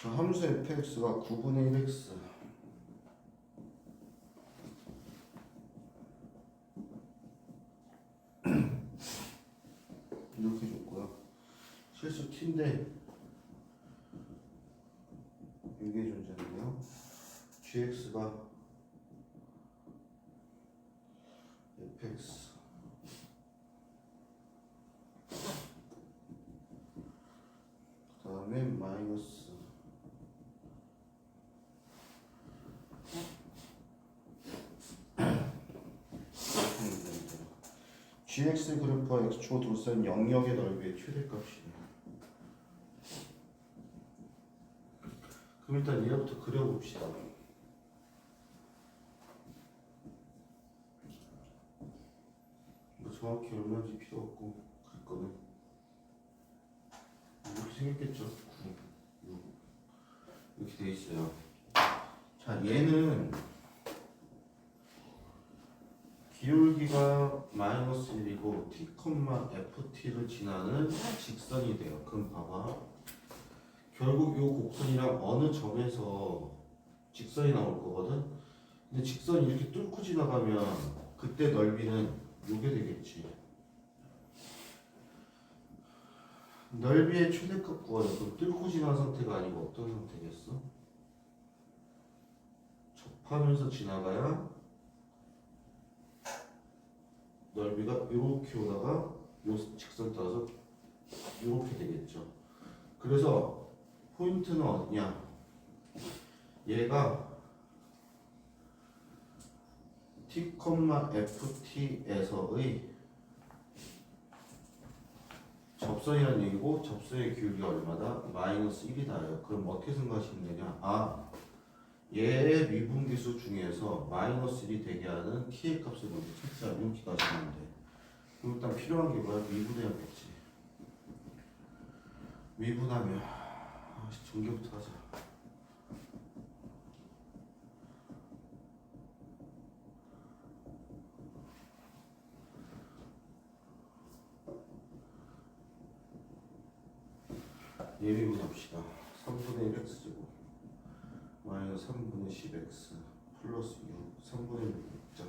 자, 함수 fx가 9분의 1x 이렇게 줬고요. 실수 t인데 이게 존재인데요. gx가 fx 그 다음에 마이너스 gx 그래프와 x축을 둘러싼 영역의 넓이의 최대값이네요. 그럼 일단 얘부터 그려봅시다. 뭐 정확히 얼마인지 필요 없고 그 거는 이렇게 생겼겠죠. 9, 6 이렇게 돼 있어요. 자, 얘는 기울기가 마이너스 1이고 t, ft를 지나는 직선이 돼요. 그럼 봐봐. 결국 이 곡선이랑 어느 점에서 직선이 나올 거거든. 근데 직선이 이렇게 뚫고 지나가면 그때 넓이는 요게 되겠지. 넓이의 최대값 구하래. 그럼 뚫고 지나간 상태가 아니고 어떤 상태겠어? 접하면서 지나가야 넓이가 이렇게 오다가 요 직선 따라서 이렇게 되겠죠. 그래서 포인트는 어디냐? 얘가 t, ft에서의 접선이라는 얘기고 접선의 기울기가 얼마다? 마이너스 1이다요. 그럼 어떻게 생각하시면 되냐? 아, 얘의 미분계수 중에서 마이너스 1이 되게 하는 t의 값을 먼저 찾자. 이렇게 가시면 돼. 그럼 일단 필요한 게 뭐야? 미분해야겠지. 미분하면 전개부터 하자. 얘 미분합시다. 3분의 1x제곱 마이너스 3분의 10x 플러스 6 3분의 6 자,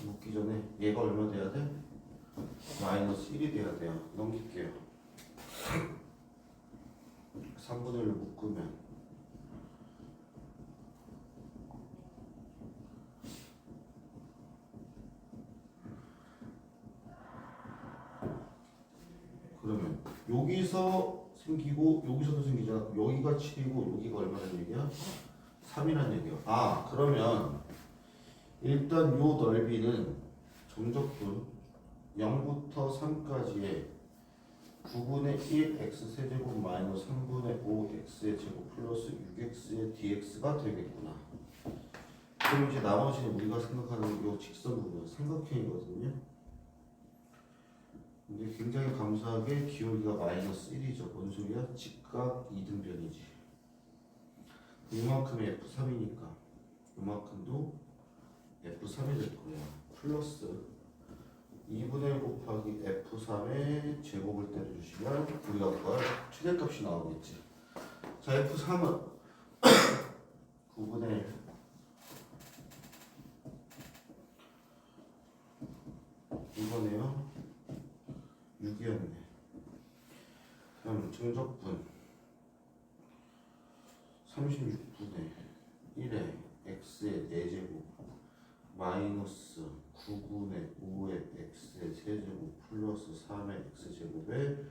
묶기 전에 얘가 얼마 돼야 돼? 마이너스 1이 돼야 돼요. 넘길게요. 3분의 1로 묶으면 그러면 여기서 생기고 여기서도 생기잖아. 여기가 7이고 여기가 얼마라는 얘기야? 3이라는 얘기야. 아, 그러면 일단 요 넓이는 점적분 0부터 3까지의 9분의 1 x 세제곱 마이너스 3분의 5 x의 제곱 플러스 6x의 dx가 되겠구나. 그럼 이제 나머지는 우리가 생각하는 요 직선 부분 삼각형이거든요. 근데 굉장히 감사하게 기울기가 마이너스 1이죠. 뭔 소리야? 직각 이등변이지. 이만큼이 F3이니까 이만큼도 F3이 될 거야. 플러스 2분의 1 곱하기 F3의 제곱을 때려주시면 우리가 구할 최대값이 나오겠지. 자, F3은 9분의 1 이거네요. 6이었네. 그럼 정적분 36분의 1에 x의 4제곱 마이너스 9분의 5의 x의 세제곱 플러스 3의 x제곱에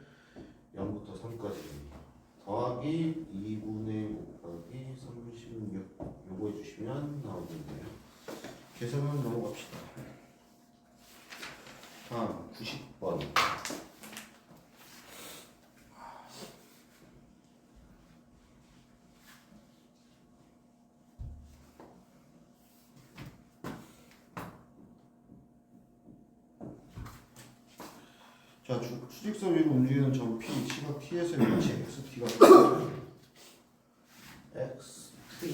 0부터 3까지 더하기 2분의 곱하기 36 요거 해주시면 나오겠네요. 계산은 넘어갑시다. 다음 90번. 자, 수직선 위로 움직이는 점 P, 시각 T에서 위치 XT가 X, T,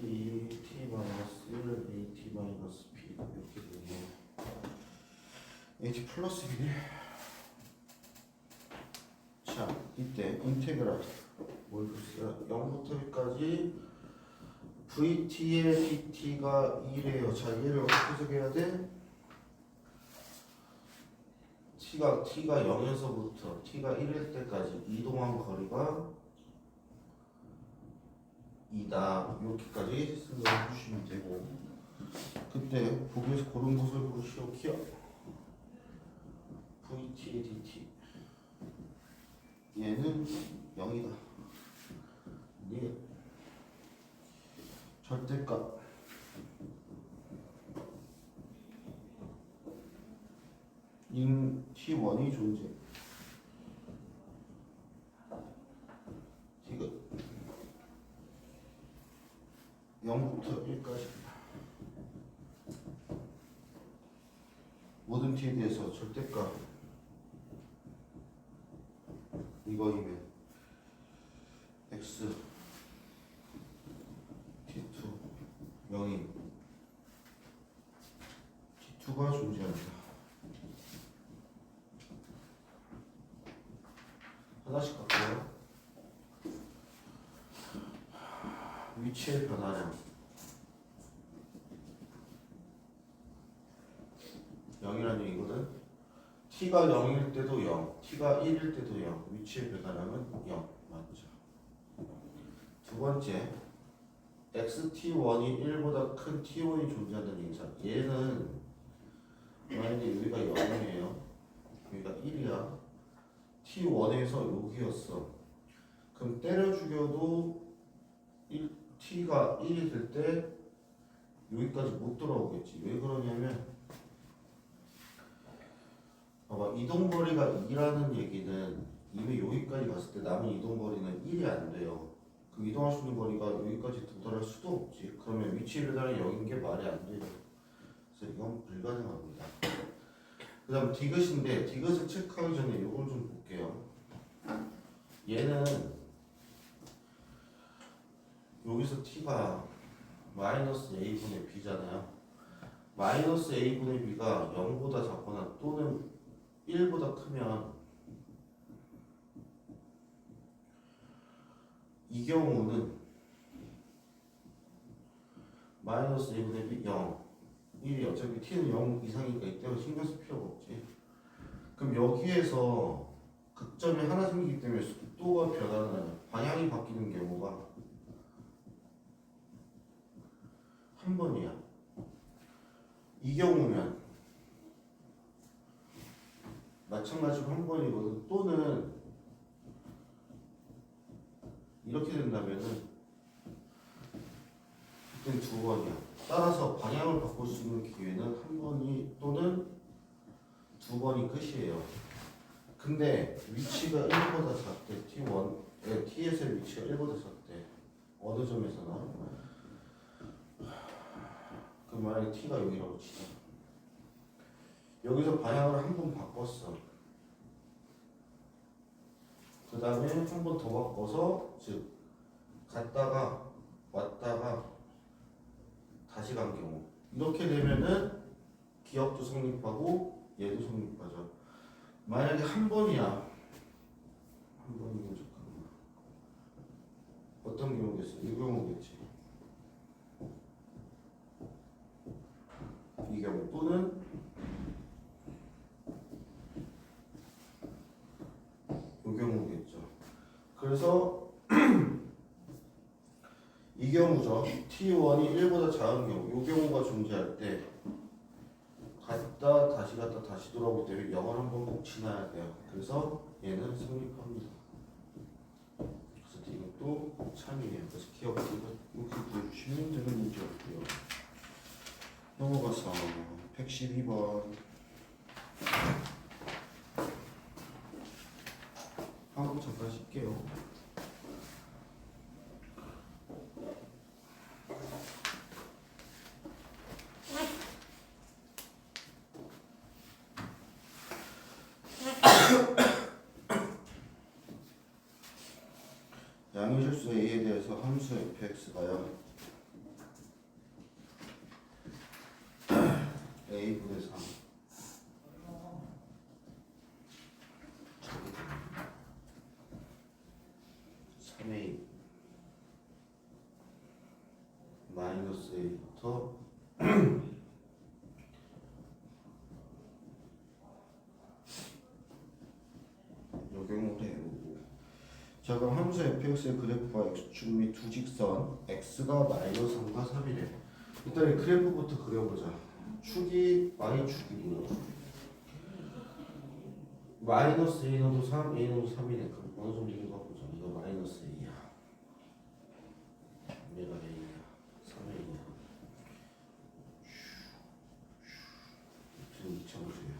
T 마이너스 1, AT 마이너스 P 이렇게 되네요. AT 플러스 B네. 자, 이때 인테그랄 뭘 줬어요? 0부터 1까지 VT의 DT가 2래요. 자, 얘를 어떻게 해석해야 돼? T가 0에서부터 T가 1일 때까지 이동한 거리가 2다. 이렇게까지 생각해 주시면 되고, 그때 보기에서 고른 것을 고르시오. 기억. VT의 DT 얘는 0이다. 예. 절대값 인 T1이 존재. 이거 0부터 1까지 모든 T에 대해서 절대값 이거이면 X T2 0인 T2가 존재한다. 하나씩 갈게요. 위치의 변화량 0이라는 얘기거든. T가 0일 때도 0, T가 1일 때도 0. 위치의 변화량은 0. 맞죠? 두 번째, XT1이 1보다 큰 T1이 존재한다는 얘기죠. 얘는 만약에 여기가 0이에요. 여기가 1이야. T1에서 여기였어. 그럼 때려 죽여도 T가 1이 될 때 여기까지 못 돌아오겠지. 왜 그러냐면 봐봐, 이동거리가 2라는 얘기는 이미 여기까지 갔을 때 남은 이동거리는 1이 안 돼요. 그 이동할 수 있는 거리가 여기까지 도달할 수도 없지. 그러면 위치 배달이 0인 게 말이 안 돼요. 그래서 이건 불가능합니다. 그 다음 디귿인데, 디귿을 체크하기 전에 이걸 좀 볼게요. 얘는 여기서 t가 마이너스 a분의 b잖아요. 마이너스 a분의 b가 0보다 작거나 또는 1보다 크면 이 경우는 마이너스 a분의 b 0 1이 어차피 t는 0 이상이니까 이때는 신경 쓸 필요가 없지. 그럼 여기에서 극점이 하나 생기기 때문에 속도가 변하는 방향이 바뀌는 경우가 한 번이야. 이 경우면 마찬가지로 한 번이거든. 또는 이렇게 된다면은 그땐 두 번이야. 따라서 방향을 바꿀 수 있는 기회는 한 번이 또는 두 번이 끝이에요. 근데 위치가 1보다 작대. T에서의 위치가 1보다 작대. 어느 점에서나. 그럼 만약에 T가 여기라고 치자. 여기서 방향을 한 번 바꿨어. 그 다음에 한 번 더 바꿔서 즉 갔다가 왔다가 다시 간 경우 이렇게 되면은 기억도 성립하고 얘도 성립하죠. 만약에 한 번이야. 한 번이면 잠깐만. 어떤 경우겠어? 이 경우겠지. 이 경우 또는 이 경우겠죠. 그래서 이 경우죠. T1이 1보다 작은 경우, 이 경우가 존재할 때 갔다 다시 갔다 다시 돌아오기 때문에 0을 한번 꼭 지나야 돼요. 그래서 얘는 성립합니다. 그래서 이것도 참이에요. 그래서 기억 이렇게 보여주시면 되는 문제였고요. 넘어가서 112번 한번 잠깐 쉴게요. 양의실수 A에 대해서 함수 fx가요 A분의 3 자, 자 그럼 함수 fx의 그래프가 x축 및 두 직선 x가 마이너스 3과 3이래. 일단 이 그래프부터 그려보자. 축이 y축이고요. 마이너스 a 너도 3, a 너도 3이네. 그럼 어느 정도인 거 보자. 이거 마이너스 a야. 얘가 a야. 3a야. 지금 2차함수야.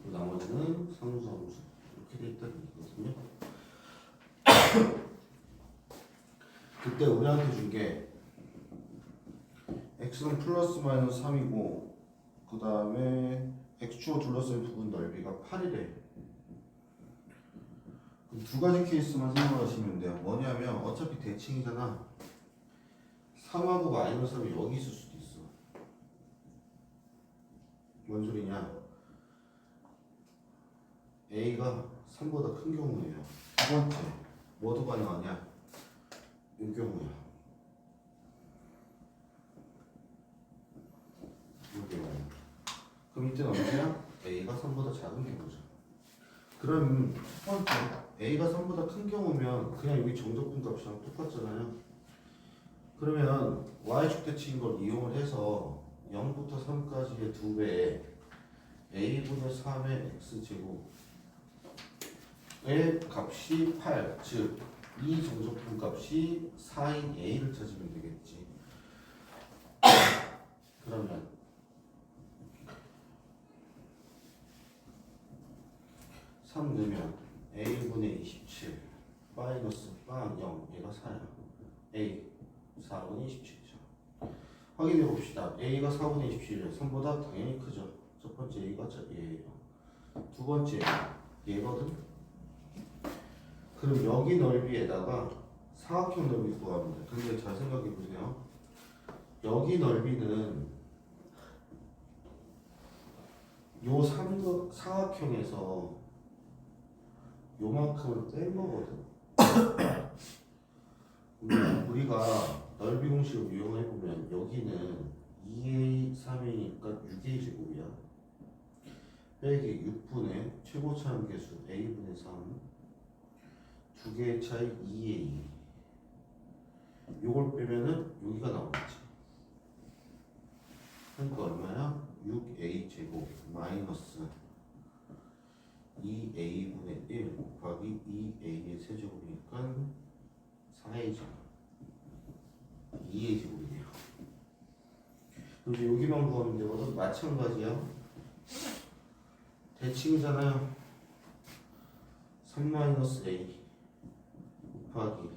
그리고 나머지는 상수함수. 이렇게 돼 있다는 얘기거든요. 그때 우리한테 준 게 x는 플러스 마이너스 3이고 그 다음에 x축을 둘러싼 부분 넓이가 8이래. 두 가지 케이스만 생각하시면 돼요. 뭐냐면 어차피 대칭이잖아. 3하고 마이너스 3이 여기 있을 수도 있어. 뭔 소리냐? a가 3보다 큰 경우예요. 두 번째, 뭐도 가능하냐? 이 경우야. 이 경우. 그럼 이때는 언제야? a가 3보다 작은 경우죠. 그럼 첫 번째, a가 3보다 큰 경우면 그냥 여기 정적분 값이랑 똑같잖아요. 그러면 y축 대칭인 걸 이용을 해서 0부터 3까지의 2배에 a분의 3의 x제곱의 값이 8, 즉 이 정적분 값이 4인 a를 찾으면 되겠지. 그러면 3 넣으면 a분의 27 마이너스 빵 0 얘가 4야. a 4분의 27이죠. 확인해 봅시다. a가 4분의 27이에요. 3보다 당연히 크죠. 첫 번째 a가 얘예요. 두 번째 얘거든. 그럼 여기 넓이에다가 사각형 넓이 구합니다. 근데 잘 생각해 보세요. 여기 넓이는 요 사각형에서 요만큼을 뺀 거거든. 우리가 넓이 공식을 이용해 보면 여기는 2a 3이니까 6a 제곱이야. 빼기 6분의 최고차 함계수 a분의 3 두 개의 차이 2a. 요걸 빼면은 여기가 나오겠지. 그러니까 얼마야? 6a 제곱 마이너스 2a분의 1 곱하기 2a의 세제곱이니까 4a 제곱 2a 제곱이네요. 그럼 이제 여기만 구하면 되거든. 마찬가지야. 대칭이잖아요. 3-a 곱하기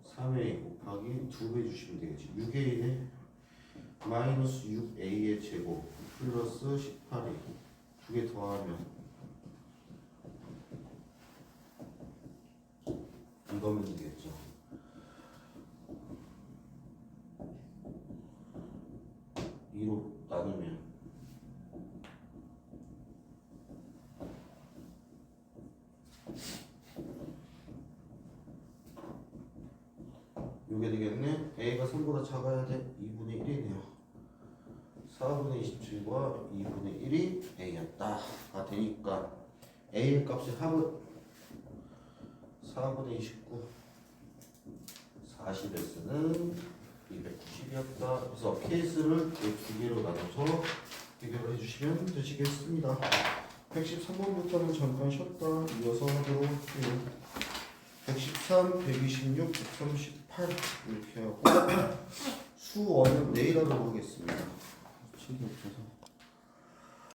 3a 곱하기 2배 주시면 되겠지. 6a네. 마이너스 6a의 제곱 플러스 18a 두 개 더하면 이거면 되겠죠. 이로 나누면 요게 되겠네. a가 3보다 작아야 돼. 2분의 1이네요. 4분의 27과 2분의 1이 a였다가 되니까 a의 값의 합은 4분의 29 40S는 290이었다. 그래서 케이스를 두 개로 나눠서 비교를 해주시면 되시겠습니다. 113번부터는 잠깐 쉬었다 이어서 하도록 할게요. 113, 126, 138 이렇게 하고 수원은 내일 하도록 하겠습니다. 책이 없어서